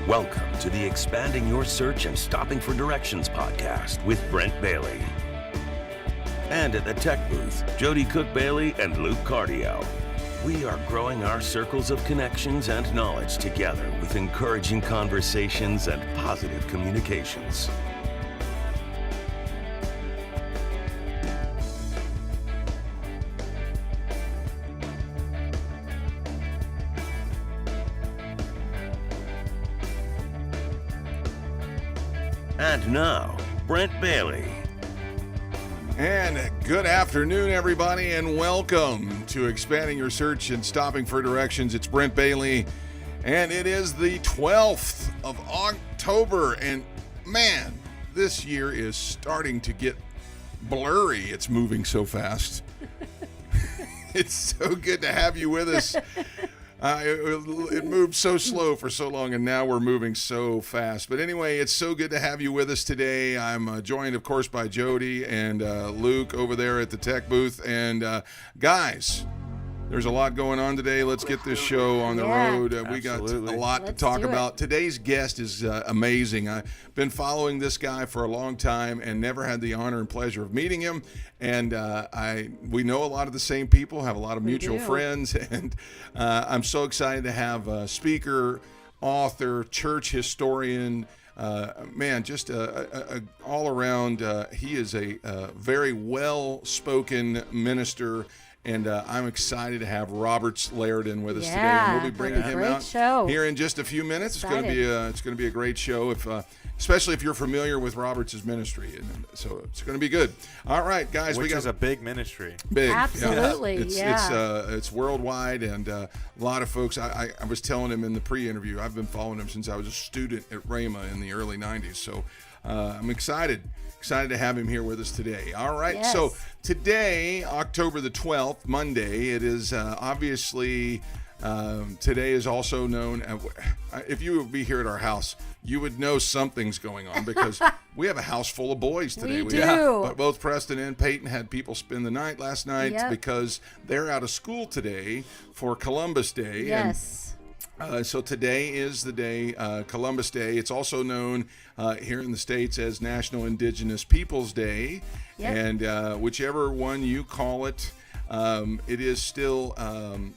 Welcome to the Expanding Your Search and Stopping for Directions podcast with Brent Bailey. And at the tech booth, Jody Cook-Bailey and Luke Cardiel. We are growing our circles of connections and knowledge together with encouraging conversations and positive communications. And now, Brent Bailey. And good afternoon, everybody, and welcome to Expanding Your Search and Stopping for Directions. It's Brent Bailey, and it is the 12th of October, and man, this year is starting to get blurry. It's moving so fast. It's so good to have you with us. It moved so slow for so long, and now we're moving so fast. But anyway, it's so good to have you with us today. I'm joined, of course, by Jody and Luke over there at the tech booth. And guys, there's a lot going on today. Let's get this show on the road. We got a lot to talk about. Today's guest is amazing. I've been following this guy for a long time and never had the honor and pleasure of meeting him. And we know a lot of the same people, have a lot of mutual friends. And I'm so excited to have a speaker, author, church historian, just all around. He is a very well-spoken minister. And I'm excited to have Robert Slaridan with us today. And we'll be bringing him out here in just a few minutes. It's going to be a great show, especially if you're familiar with Robert's ministry. And so it's going to be good. All right, guys. Which is a big ministry. Big. Absolutely. It's worldwide, and a lot of folks. I was telling him in the pre-interview, I've been following him since I was a student at Rhema in the early 90s. So I'm excited to have him here with us today. All right. Yes. So today, October the 12th, Monday, it is obviously, today is also known, if you would be here at our house, you would know something's going on because we have a house full of boys today. We do. But both Preston and Peyton had people spend the night last night because they're out of school today for Columbus Day. Yes. So today is the day, Columbus Day. It's also known here in the States as National Indigenous Peoples Day. Yep. And whichever one you call it, it is still,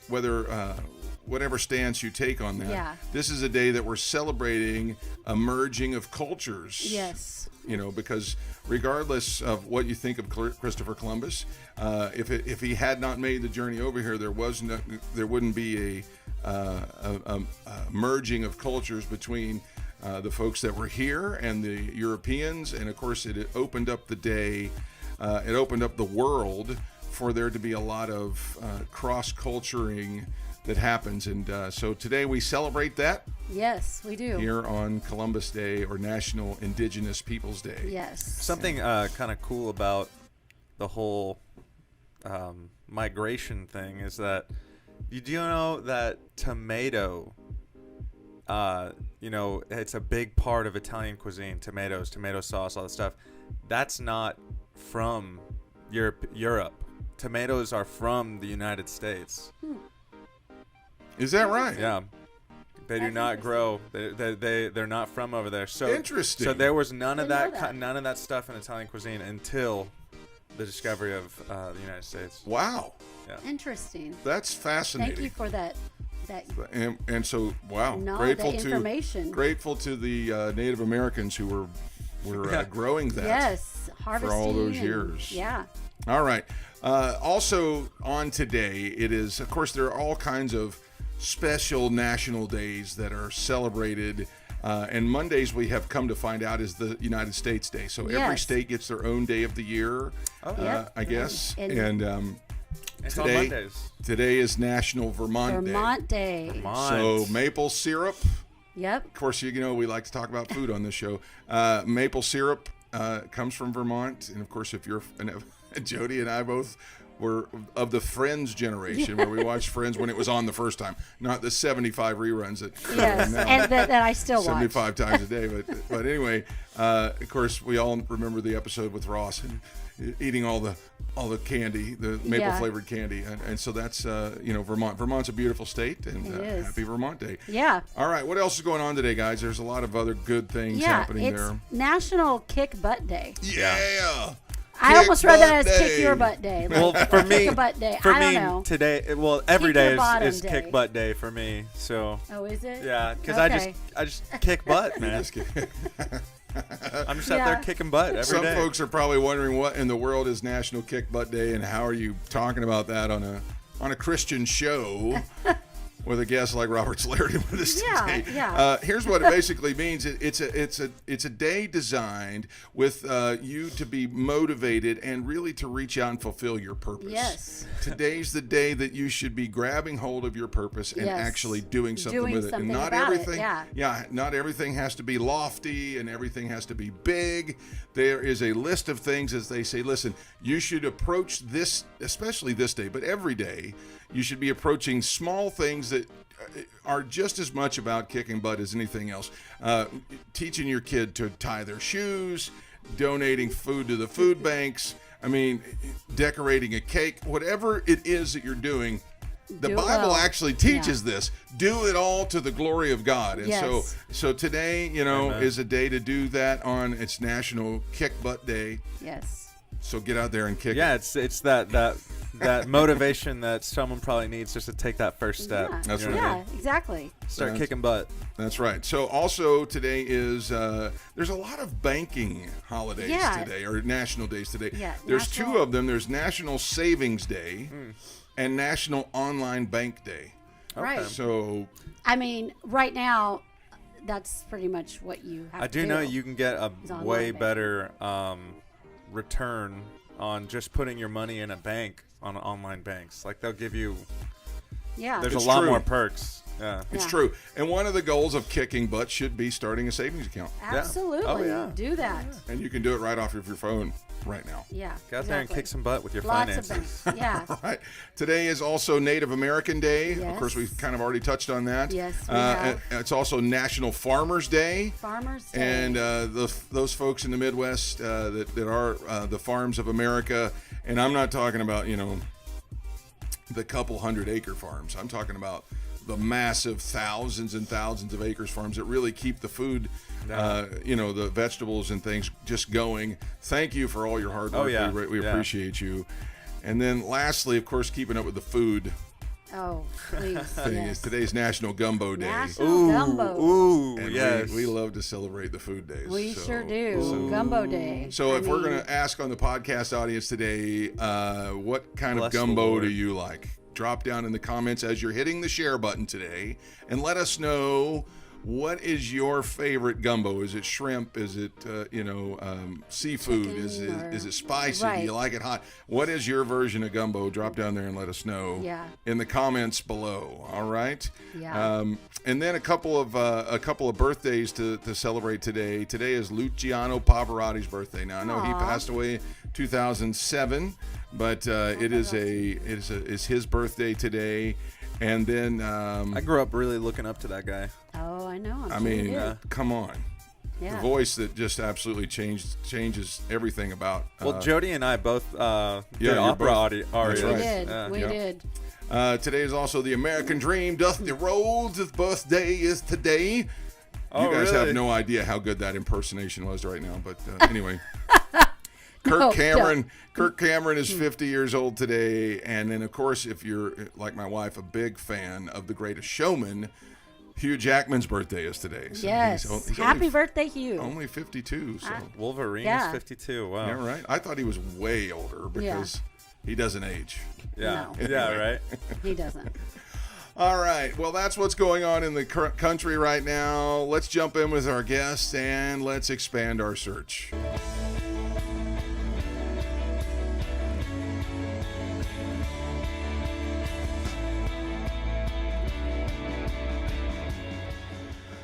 whatever stance you take on that. This is a day that we're celebrating a merging of cultures. Yes. Because regardless of what you think of Christopher Columbus, if he had not made the journey over here, there wouldn't be a merging of cultures between the folks that were here and the Europeans, and of course it opened up the day, it opened up the world for there to be a lot of cross-culturing that happens, and so today we celebrate that. Yes, we do. Here on Columbus Day, or National Indigenous Peoples Day. Yes. Something kind of cool about the whole migration thing is that you do know that tomato, it's a big part of Italian cuisine. Tomatoes, tomato sauce, all that stuff. That's not from Europe. Tomatoes are from the United States. Is that right? Yeah. They do not grow. They're not from over there. So interesting. So there was none of that stuff in Italian cuisine until the discovery of the United States. Wow. Yeah. Interesting. That's fascinating. Thank you for that. And so, wow. Grateful to the Native Americans who were growing that. Yes. Harvesting for all those years. Yeah. All right. Also on today, it is, of course, there are all kinds of special national days that are celebrated, and Mondays we have come to find out is the United States Day. So every state gets their own day of the year, I guess. And today is National Vermont Day. So maple syrup. Yep. Of course, we like to talk about food on this show. Maple syrup comes from Vermont, and of course, if you're Jody and I both we're of the Friends generation, where we watched Friends when it was on the first time, not the 75 reruns that Yes, now, and that I still watch. 75 times a day. But anyway, of course, we all remember the episode with Ross and eating all the candy, the maple flavored candy, and so that's Vermont. Vermont's a beautiful state, and It is. happy Vermont Day. Yeah. All right, what else is going on today, guys? There's a lot of other good things happening it's there. National Kick Butt Day. Yeah. I Kick almost read that butt as day. Kick Your Butt Day. Like, Well, for me, Kick a Butt Day. for I don't me know. today, well, every Kick your day bottom is day. kick butt day for me. So Oh, is it? yeah, because Okay. I just kick butt, man. Just kidding. I'm just out there Yeah. kicking butt every Some day. folks are probably wondering what in the world is National Kick Butt Day, and how are you talking about that on a Christian show with a guest like Robert Slarian with us Yeah, today? yeah. Here's what it basically means. It's a day designed with you to be motivated and really to reach out and fulfill your purpose. Yes. Today's the day that you should be grabbing hold of your purpose and Yes. actually doing something Doing with it. something And not about it, everything, yeah. not everything has to be lofty and everything has to be big. There is a list of things, as they say, listen, you should approach this, especially this day, but every day, you should be approaching small things that are just as much about kicking butt as anything else. Teaching your kid to tie their shoes, donating food to the food banks, decorating a cake, whatever it is that you're doing. The Do it Bible well. actually teaches this. Do it all to the glory of God. And Yes. so today, Amen. is a day to do that on. It's National Kick Butt Day. Yes. So get out there and kick Yeah, it. it's that motivation that someone probably needs just to take that first step. Yeah. That's You know right. what I Yeah, mean? exactly. Start That's- kicking butt. That's right. So also today is there's a lot of banking holidays Yeah. today, or national days today. Yeah, There's national- two of them. There's National Savings Day and National Online Bank Day. Right. So Right now, that's pretty much what you have I to do know you can get a It's online way banking. better return on just putting your money in a bank on online banks. Like they'll give you. Yeah. There's It's a lot true. more perks. Yeah. it's Yeah. true. And one of the goals of kicking butt should be starting a savings account. Absolutely. Oh, yeah. Do that. And you can do it right off of your phone right now. Yeah. Get out there and exactly. kick some butt with your Lots finances. of things. Yeah. All right. Today is also Native American Day. Of Yes. course, we've kind of already touched on that. Yes, we have. It's also National Farmers Day. Farmers Day. And those folks in the Midwest that are the farms of America. And I'm not talking about, the couple 100-acre farms. I'm talking about the massive thousands and thousands of acres farms that really keep the food, the vegetables and things just going. Thank you for all your hard work. Oh, yeah. We Yeah. appreciate you. And then lastly, of course, keeping up with the food Oh, please. thing yes. is today's National Gumbo Day. National Gumbo. Ooh, And yes. we love to celebrate the food days. We so- sure do. Gumbo Day. So if we're mean, going to ask on the podcast audience today, what kind Bless of the gumbo Lord. do you like? Drop down in the comments as you're hitting the share button today and let us know, what is your favorite gumbo? Is it shrimp? Is it, seafood? Chicken Is it or- spicy? Do right. you like it hot? What is your version of gumbo? Drop down there and let us know Yeah. in the comments below. All right. Yeah. And then a couple of birthdays to celebrate today. Today is Luciano Pavarotti's birthday. Now I know he Aw. passed away in 2007, but it is his birthday today. And then I grew up really looking up to that guy. Oh, I know. I'm I sure you mean, did. come on, Yeah. the voice that just absolutely changes everything about. Well, Jody and I both yeah, did you're opera both- arias. that's We right. did. Yeah. We Yeah. did. Today is also the American Dream. Dusty Rhodes' birthday is today. You Oh, guys really? have no idea how good that impersonation was right now, but anyway. Kirk No, Cameron is 50 years old today, and then of course, if you're like my wife, a big fan of The Greatest Showman, Hugh Jackman's birthday is today. So Yes. he's Happy only, birthday, Hugh. only 52. So Wolverine Yeah. is 52. Wow. yeah, right. I thought he was way older because he doesn't age. Yeah. No. Yeah, right. He doesn't. All right. Well, that's what's going on in the current country right now. Let's jump in with our guests and let's expand our search.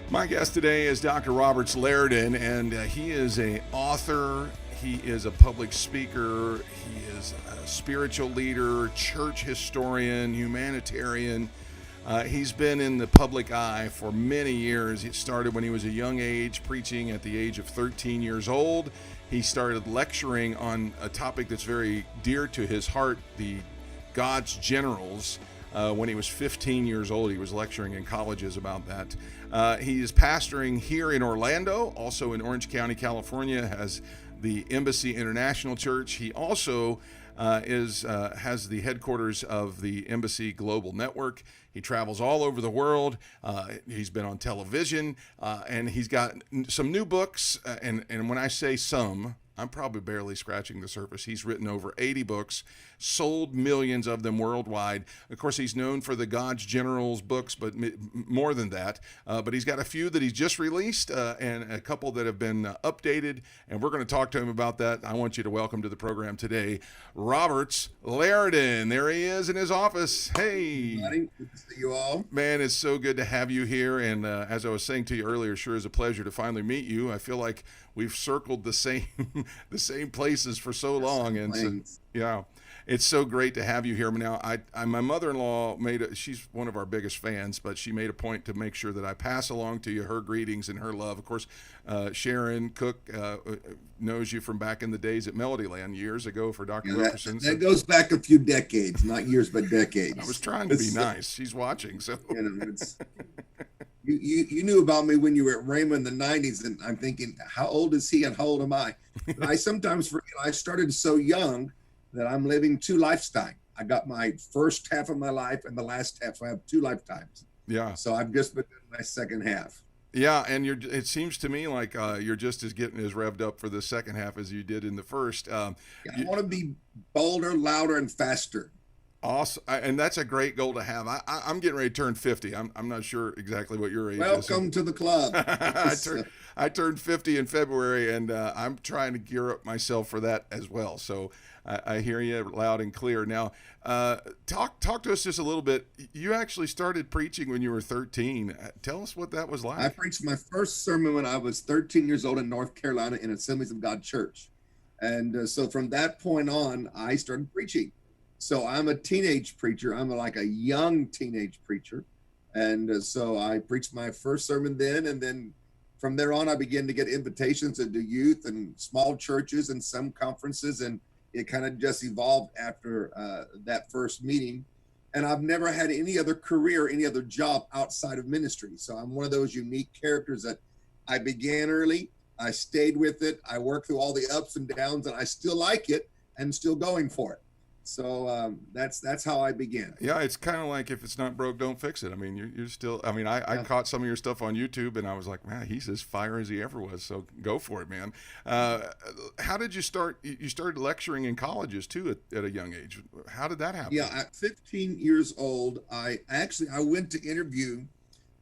My guest today is Dr. Robert Slarian, and he is an author. He is a public speaker. He is a spiritual leader, church historian, humanitarian. He's been in the public eye for many years. It started when he was a young age, preaching at the age of 13 years old. He started lecturing on a topic that's very dear to his heart, the God's generals. When he was 15 years old, he was lecturing in colleges about that. He is pastoring here in Orlando, also in Orange County, California, has the Embassy International Church. He also has the headquarters of the Embassy Global Network. He travels all over the world. He's been on television, and he's got some new books. And when I say some, I'm probably barely scratching the surface. He's written over 80 books, sold millions of them worldwide. Of course, he's known for the God's Generals books, but more than that. But he's got a few that he's just released and a couple that have been updated, and we're going to talk to him about that. I want you to welcome to the program today, Roberts Laridan. There he is in his office. Hey. Good to see you all. Man, it's so good to have you here. And as I was saying to you earlier, sure is a pleasure to finally meet you. I feel like we've circled the same the same places for so long, and so, yeah, it's so great to have you here. Now, my mother-in-law she's one of our biggest fans, but she made a point to make sure that I pass along to you her greetings and her love. Of course, Sharon Cook knows you from back in the days at Melodyland years ago for Dr. Wilkerson. That goes back a few decades, not years, but decades. I was trying to be nice. She's watching, so. You knew about me when you were at Rhema in the 90s, and I'm thinking, how old is he and how old am I? But I sometimes forget, I started so young that I'm living two lifetimes. I got my first half of my life and the last half, so I have two lifetimes. Yeah. So I've just been in my second half. Yeah, and it seems to me like you're just getting as revved up for the second half as you did in the first. I want to be bolder, louder, and faster. Awesome, and that's a great goal to have. I'm getting ready to turn 50. I'm not sure exactly what your age is. Welcome to the club. I turned 50 in February, and I'm trying to gear up myself for that as well. So I hear you loud and clear. Now, talk to us just a little bit. You actually started preaching when you were 13. Tell us what that was like. I preached my first sermon when I was 13 years old in North Carolina in Assemblies of God Church. And so from that point on, I started preaching. So I'm a teenage preacher. I'm like a young teenage preacher. And so I preached my first sermon then. And then from there on, I began to get invitations to do youth and small churches and some conferences. And it kind of just evolved after that first meeting. And I've never had any other career, any other job outside of ministry. So I'm one of those unique characters that I began early. I stayed with it. I worked through all the ups and downs, and I still like it and still going for it. So that's how I began. Yeah, it's kind of like if it's not broke, don't fix it. I mean, you're still. I mean, I caught some of your stuff on YouTube, and I was like, man, he's as fire as he ever was. So go for it, man. How did you start? You started lecturing in colleges too at a young age. How did that happen? Yeah, at 15 years old, I went to interview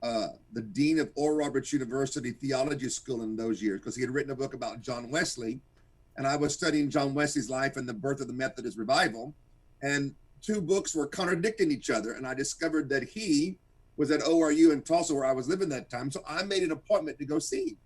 the dean of Oral Roberts University Theology School in those years because he had written a book about John Wesley. And I was studying John Wesley's life and the birth of the Methodist revival. And two books were contradicting each other. And I discovered that he was at ORU in Tulsa, where I was living that time. So I made an appointment to go see him.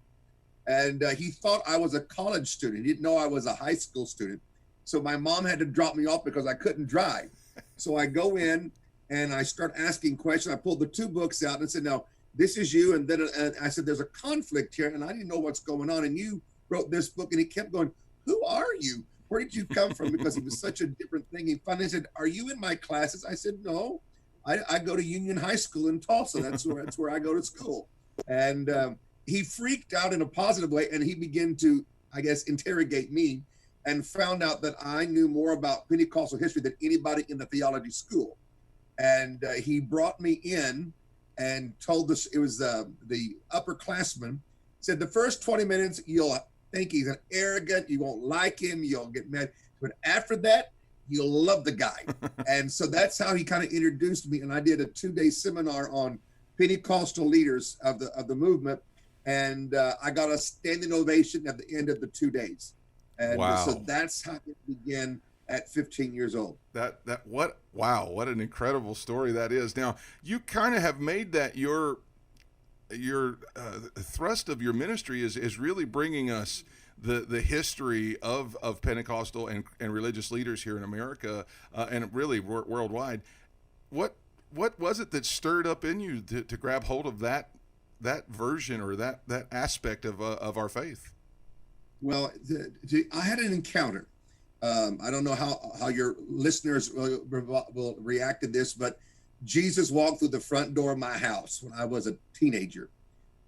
And he thought I was a college student. He didn't know I was a high school student. So my mom had to drop me off because I couldn't drive. So I go in and I start asking questions. I pulled the two books out and said, no, this is you. And then I said, there's a conflict here. And I didn't know what's going on. And you wrote this book. And he kept going, who are you? Where did you come from? Because it was such a different thing. He finally said, are you in my classes? I said, no, I go to Union High School in Tulsa. That's where I go to school. And he freaked out in a positive way. And he began to, I guess, interrogate me and found out that I knew more about Pentecostal history than anybody in the theology school. And he brought me in and told us, it was the upperclassman, said the first 20 minutes, you'll think he's an arrogant, you won't like him, you'll get mad. But after that, you'll love the guy. And so that's how he kind of introduced me. And I did a 2-day seminar on Pentecostal leaders of the movement. And I got a standing ovation at the end of the 2 days. And wow. So that's how it began at 15 years old. What an incredible story that is. Now, you kind of have made that your thrust of your ministry is really bringing us the history of Pentecostal and religious leaders here in America and really worldwide. What was it that stirred up in you to grab hold of that version or that aspect of our faith? Well, I had an encounter. I don't know how your listeners will react to this, but Jesus walked through the front door of my house when I was a teenager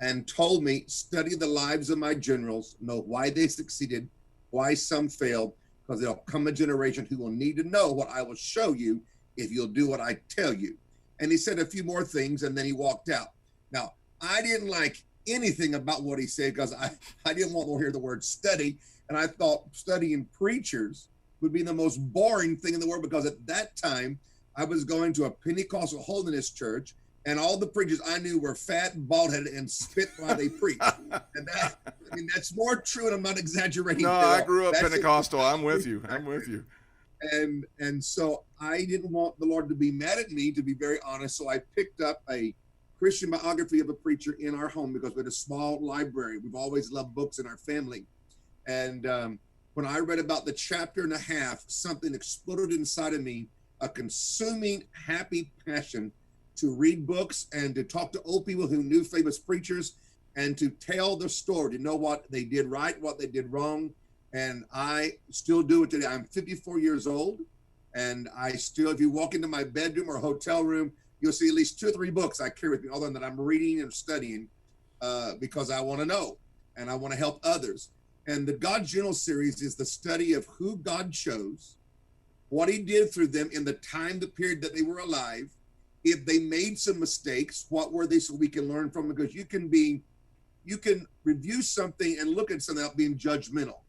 and told me, study the lives of my generals, know why they succeeded, why some failed, because there'll come a generation who will need to know what I will show you if you'll do what I tell you. And he said a few more things, and then he walked out. Now, I didn't like anything about what he said because I didn't want to hear the word study. And I thought studying preachers would be the most boring thing in the world, because at that time I was going to a Pentecostal holiness church, and all the preachers I knew were fat, bald-headed, and spit while they preached. And that's more true, and I'm not exaggerating. No, I grew up Pentecostal. I'm with you. And so I didn't want the Lord to be mad at me, to be very honest. So I picked up a Christian biography of a preacher in our home, because we had a small library. We've always loved books in our family. And when I read about the chapter and a half, something exploded inside of me, a consuming, happy passion to read books and to talk to old people who knew famous preachers and to tell the story, to know what they did right, what they did wrong. And I still do it today. I'm 54 years old, and I still, if you walk into my bedroom or hotel room, you'll see at least 2 or 3 books I carry with me, other than that I'm reading and studying, because I want to know and I want to help others. And the God General series is the study of who God chose, what he did through them in the time, the period that they were alive. If they made some mistakes, what were they, so we can learn from them? Because you can review something and look at something without being judgmental.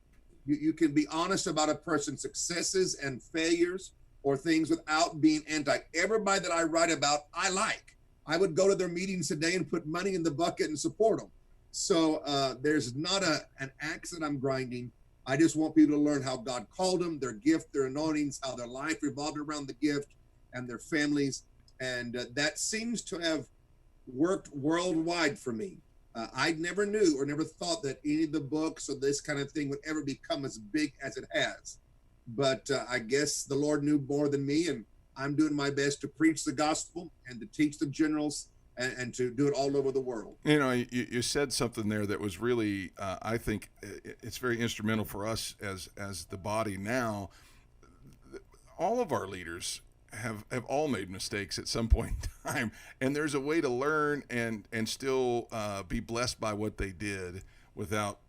You can be honest about a person's successes and failures or things without being anti. Everybody that I write about, I like. I would go to their meetings today and put money in the bucket and support them. So there's not an axe that I'm grinding. I just want people to learn how God called them, their gift, their anointings, how their life revolved around the gift, and their families. And that seems to have worked worldwide for me. I never knew or never thought that any of the books or this kind of thing would ever become as big as it has. But I guess the Lord knew more than me, and I'm doing my best to preach the gospel and to teach the generals and to do it all over the world. You know, you said something there that was really, I think it's very instrumental for us as the body now. All of our leaders have all made mistakes at some point in time, and there's a way to learn and still be blessed by what they did without,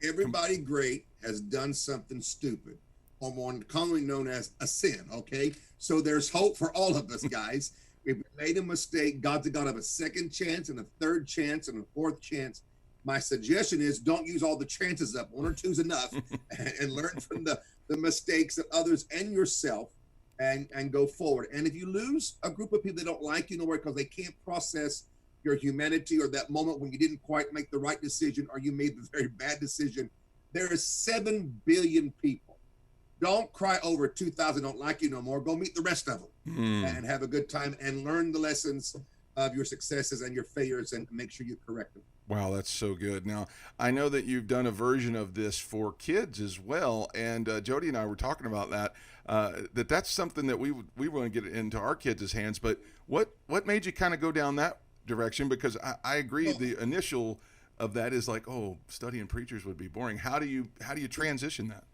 Everybody great has done something stupid, or more commonly known as a sin, okay? So there's hope for all of us, guys. If we made a mistake, God's a God of a second chance and a third chance and a fourth chance. My suggestion is don't use all the chances up. 1 or 2 is enough, and learn from the mistakes of others and yourself, and go forward. And if you lose a group of people that don't like you nowhere because they can't process your humanity or that moment when you didn't quite make the right decision or you made the very bad decision, there is 7 billion people. Don't cry over 2,000 don't like you no more. Go meet the rest of them and have a good time and learn the lessons of your successes and your failures and make sure you correct them. Wow, that's so good. Now, I know that you've done a version of this for kids as well, and Jody and I were talking about that. That's something that we want to get into our kids' hands. But what made you kind of go down that direction? Because I agree, the initial of that is like, oh, studying preachers would be boring. How do you transition that?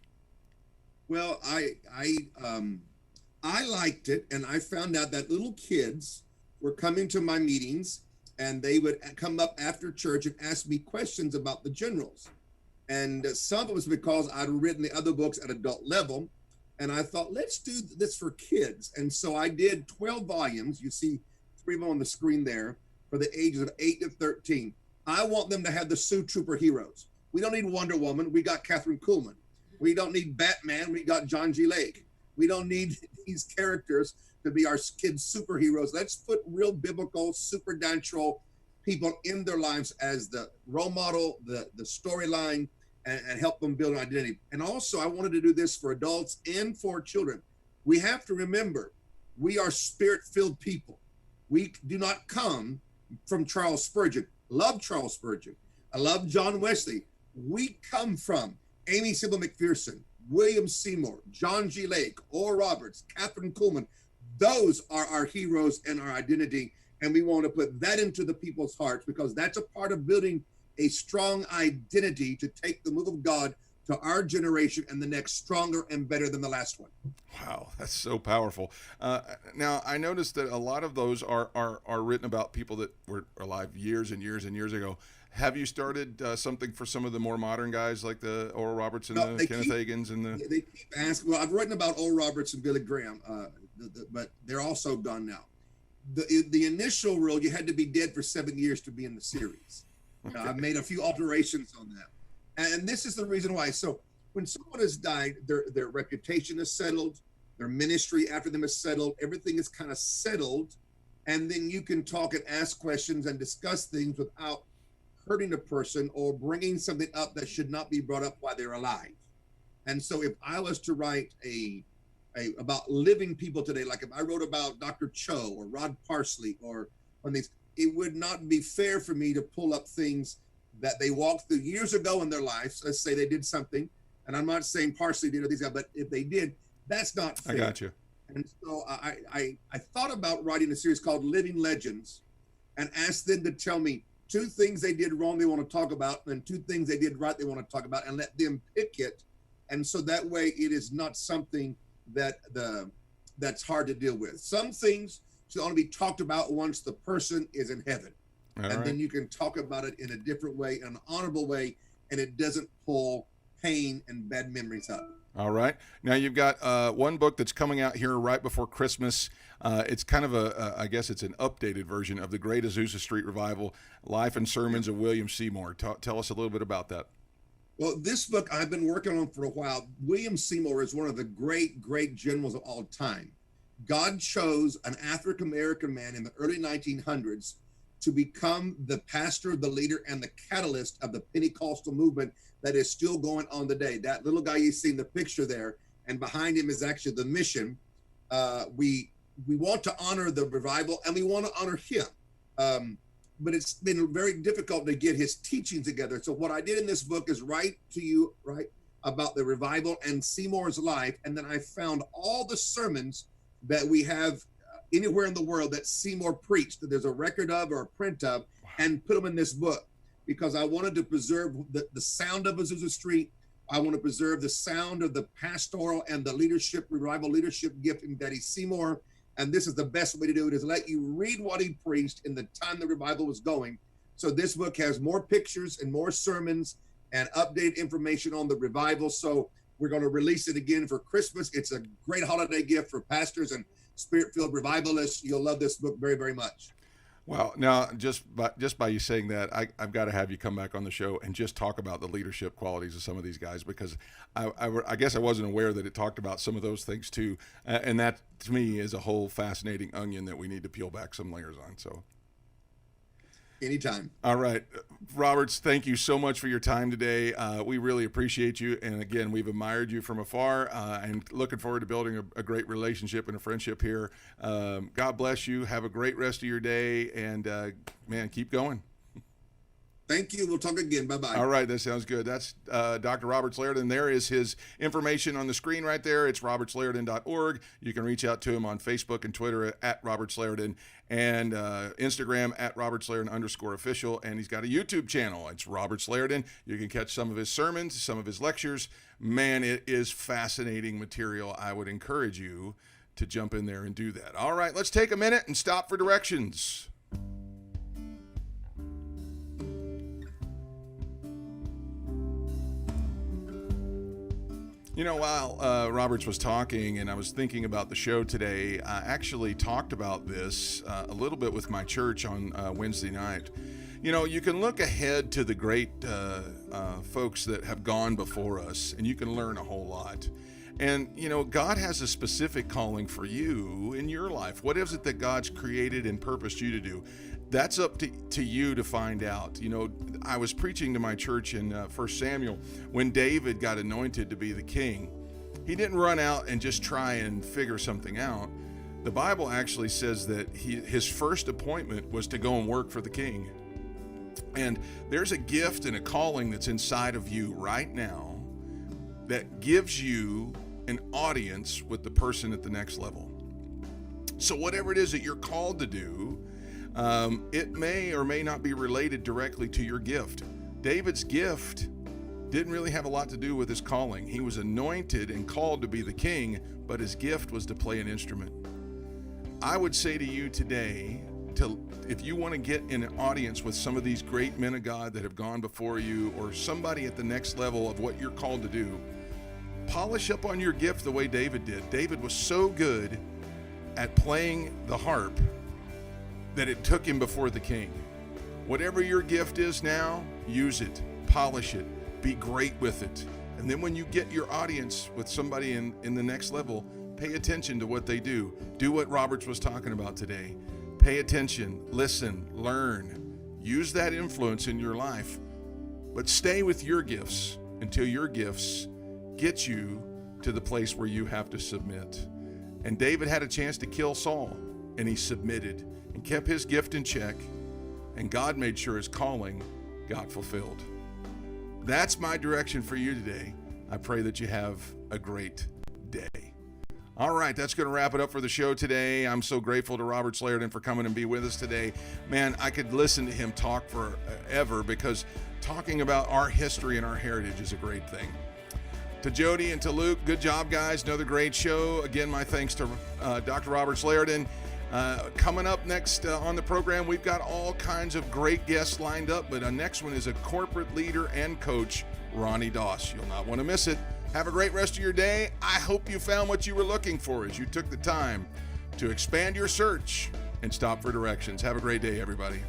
Well, I liked it, and I found out that little kids were coming to my meetings, and they would come up after church and ask me questions about the generals. And some of it was because I'd written the other books at adult level, and I thought, let's do this for kids. And so I did 12 volumes. You see 3 of them on the screen there for the ages of 8 to 13. I want them to have the Sioux Trooper heroes. We don't need Wonder Woman. We got Catherine Kuhlman. We don't need Batman. We got John G. Lake. We don't need these characters to be our kids' superheroes. Let's put real biblical, supernatural people in their lives as the role model, the storyline, and help them build an identity. And also, I wanted to do this for adults and for children. We have to remember, we are spirit-filled people. We do not come from Charles Spurgeon. Love Charles Spurgeon. I love John Wesley. We come from Amy Sybil McPherson, William Seymour, John G. Lake, Oral Roberts, Catherine Kuhlman. Those are our heroes and our identity. And we want to put that into the people's hearts, because that's a part of building a strong identity to take the move of God to our generation and the next stronger and better than the last one. Wow, that's so powerful. Now, I noticed that a lot of those are written about people that were alive years and years and years ago. Have you started something for some of the more modern guys like the Oral Roberts and the Kenneth Hagins and the? They keep asking. Well, I've written about Oral Roberts and Billy Graham, but they're also gone now. The initial rule, you had to be dead for 7 years to be in the series. Okay. I've made a few alterations on that. And this is the reason why. So when someone has died, their reputation is settled, their ministry after them is settled, everything is kind of settled. And then you can talk and ask questions and discuss things without hurting a person or bringing something up that should not be brought up while they're alive. And so if I was to write about living people today, like if I wrote about Dr. Cho or Rod Parsley or on these, it would not be fair for me to pull up things that they walked through years ago in their lives. Let's say they did something, and I'm not saying Parsley did or these guys, but if they did, that's not fair. I got you. And so I thought about writing a series called Living Legends and asked them to tell me 2 things they did wrong they want to talk about, and 2 things they did right they want to talk about, and let them pick it. And so that way it is not something that's hard to deal with. Some things should only be talked about once the person is in heaven. Then you can talk about it in a different way, an honorable way, and it doesn't pull pain and bad memories up. All right. Now you've got one book that's coming out here right before Christmas. It's kind of I guess it's an updated version of the Great Azusa Street Revival, Life and Sermons of William Seymour. Tell us a little bit about that. Well, this book I've been working on for a while. William Seymour is one of the great, great generals of all time. God chose an African-American man in the early 1900s to become the pastor, the leader, and the catalyst of the Pentecostal movement that is still going on today. That little guy you see in the picture there, and behind him is actually the mission. We want to honor the revival, and we want to honor him. But it's been very difficult to get his teaching together. So what I did in this book is write to you, about the revival and Seymour's life. And then I found all the sermons that we have anywhere in the world that Seymour preached, that there's a record of or a print of, and put them in this book, because I wanted to preserve the sound of Azusa Street. I want to preserve the sound of the pastoral and the leadership, revival leadership gift in Daddy Seymour. And this is the best way to do it, is let you read what he preached in the time the revival was going. So this book has more pictures and more sermons and updated information on the revival. So we're going to release it again for Christmas. It's a great holiday gift for pastors and Spirit-filled revivalists. You'll love this book very, very much. Well, now just by you saying that, I've got to have you come back on the show and just talk about the leadership qualities of some of these guys, because I guess I wasn't aware that it talked about some of those things too, and that to me is a whole fascinating onion that we need to peel back some layers on. So. Anytime. All right. Roberts, thank you so much for your time today. We really appreciate you. And again, we've admired you from afar and looking forward to building a great relationship and a friendship here. God bless you. Have a great rest of your day. And, man, keep going. Thank you. We'll talk again. Bye-bye. All right. That sounds good. That's Dr. Robert Slaridan. There is his information on the screen right there. It's robertslaridan.org. You can reach out to him on Facebook and Twitter at Robert Slaridan, and Instagram at @RobertSlaridan_official. And he's got a YouTube channel. It's Robert Slaridan. You can catch some of his sermons, some of his lectures. Man, it is fascinating material. I would encourage you to jump in there and do that. All right. Let's take a minute and stop for directions. You know, while Roberts was talking and I was thinking about the show today, I actually talked about this a little bit with my church on Wednesday night. You know, you can look ahead to the great folks that have gone before us, and you can learn a whole lot. And, you know, God has a specific calling for you in your life. What is it that God's created and purposed you to do? That's up to you to find out. You know, I was preaching to my church in 1 Samuel when David got anointed to be the king. He didn't run out and just try and figure something out. The Bible actually says that his first appointment was to go and work for the king. And there's a gift and a calling that's inside of you right now that gives you an audience with the person at the next level. So whatever it is that you're called to do, it may or may not be related directly to your gift. David's gift didn't really have a lot to do with his calling. He was anointed and called to be the king, but his gift was to play an instrument. I would say to you today, if you want to get in an audience with some of these great men of God that have gone before you, or somebody at the next level of what you're called to do, polish up on your gift the way David did. David was so good at playing the harp that it took him before the king. Whatever your gift is now, use it, polish it, be great with it. And then when you get your audience with somebody in the next level, pay attention to what they do. Do what Roberts was talking about today. Pay attention, listen, learn. Use that influence in your life. But stay with your gifts until your gifts get you to the place where you have to submit. And David had a chance to kill Saul, and he submitted and kept his gift in check, and God made sure his calling got fulfilled. That's my direction for you today. I pray that you have a great day. All right, that's going to wrap it up for the show today. I'm so grateful to Robert Slayerton for coming and be with us today. Man, I could listen to him talk forever, because talking about our history and our heritage is a great thing. To Jody and to Luke, good job, guys. Another great show. Again, my thanks to Dr. Robert Slayerton. Coming up next on the program, we've got all kinds of great guests lined up, but our next one is a corporate leader and coach, Ronnie Doss. You'll not want to miss it. Have a great rest of your day. I hope you found what you were looking for as you took the time to expand your search and stop for directions. Have a great day, everybody.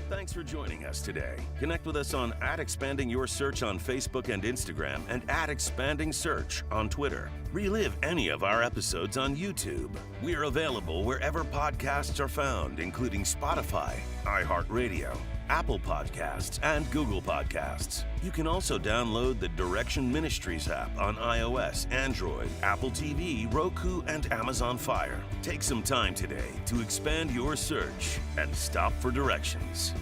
Thanks for joining us today. Connect with us on @ExpandingYourSearch on Facebook and Instagram, and @ExpandingSearch on Twitter. Relive any of our episodes on YouTube. We are available wherever podcasts are found, including Spotify, iHeartRadio, Apple Podcasts, and Google Podcasts. You can also download the Direction Ministries app on iOS, Android, Apple TV, Roku, and Amazon Fire. Take some time today to expand your search and stop for directions.